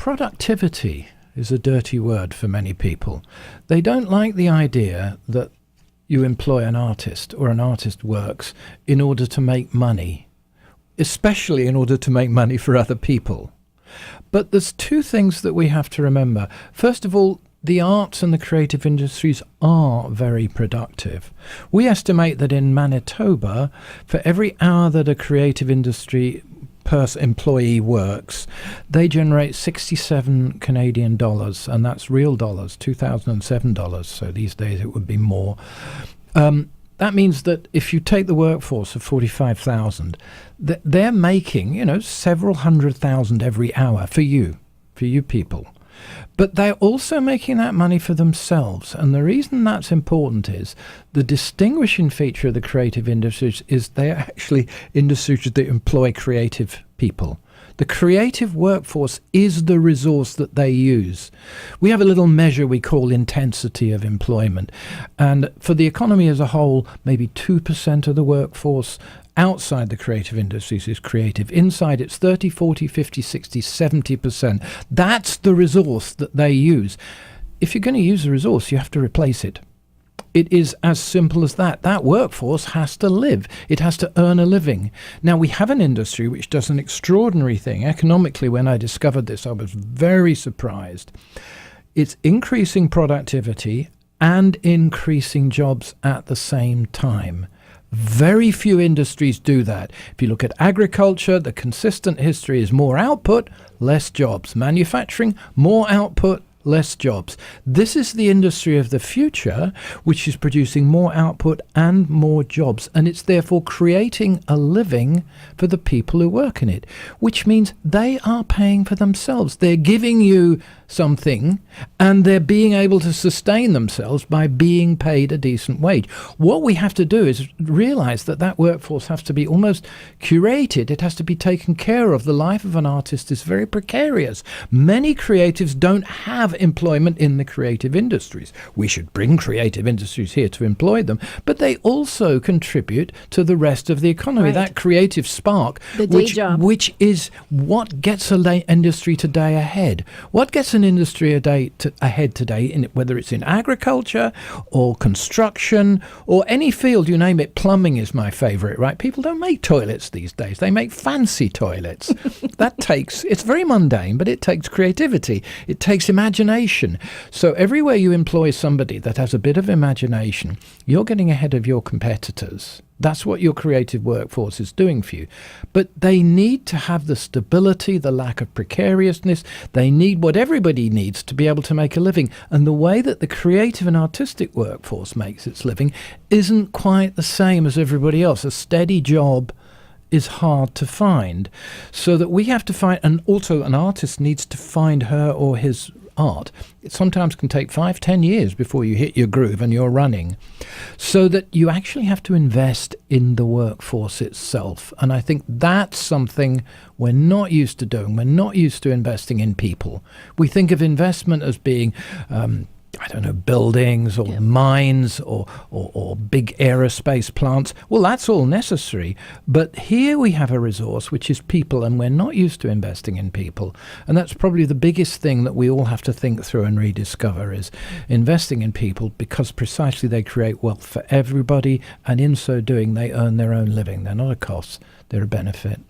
productivity is a dirty word for many people. They don't like the idea that you employ an artist or an artist works in order to make money, especially in order to make money for other people. But there's two things that we have to remember. First of all, the arts and the creative industries are very productive. We estimate that in Manitoba, for every hour that a creative industry employee works, they generate 67 Canadian dollars, and that's real dollars, $2007, so these days it would be more. That means that if you take the workforce of 45,000, they're making, several hundred thousand every hour for you people. But they're also making that money for themselves. And the reason that's important is the distinguishing feature of the creative industries is they're actually industries that employ creative people. The creative workforce is the resource that they use. We have a little measure we call intensity of employment. And for the economy as a whole, maybe 2% of the workforce outside the creative industries is creative. Inside, it's 30, 40, 50, 60, 70%. That's the resource that they use. If you're going to use a resource, you have to replace it. It is as simple as that. That workforce has to live. It has to earn a living. Now, we have an industry which does an extraordinary thing. Economically, when I discovered this, I was very surprised. It's increasing productivity and increasing jobs at the same time. Very few industries do that. If you look at agriculture, the consistent history is more output, less jobs. Manufacturing, more output, less jobs. This is the industry of the future, which is producing more output and more jobs, and it's therefore creating a living for the people who work in it, which means they are paying for themselves. They're giving you something, and they're being able to sustain themselves by being paid a decent wage. What we have to do is realize that that workforce has to be almost curated. It has to be taken care of. The life of an artist is very precarious. Many creatives don't have employment in the creative industries. We should bring creative industries here to employ them, but they also contribute to the rest of the economy. Right. That creative spark, the day job, which is what gets an industry today ahead. What gets an industry ahead today, whether it's in agriculture or construction or any field, you name it. Plumbing is my favorite, right? People don't make toilets these days. They make fancy toilets. It's very mundane, but it takes creativity. It takes imagination. So everywhere you employ somebody that has a bit of imagination, you're getting ahead of your competitors. That's what your creative workforce is doing for you. But they need to have the stability, the lack of precariousness. They need what everybody needs to be able to make a living. And the way that the creative and artistic workforce makes its living isn't quite the same as everybody else. A steady job is hard to find. So that we have to find, and also an artist needs to find her or his art. It sometimes can take 5-10 years before you hit your groove and you're running, so that you actually have to invest in the workforce itself. And I think that's something we're not used to doing. We're not used to investing in people. We think of investment as being buildings or mines or big aerospace plants. Well, that's all necessary. But here we have a resource, which is people, and we're not used to investing in people. And that's probably the biggest thing that we all have to think through and rediscover, is investing in people, because precisely they create wealth for everybody. And in so doing, they earn their own living. They're not a cost, they're a benefit.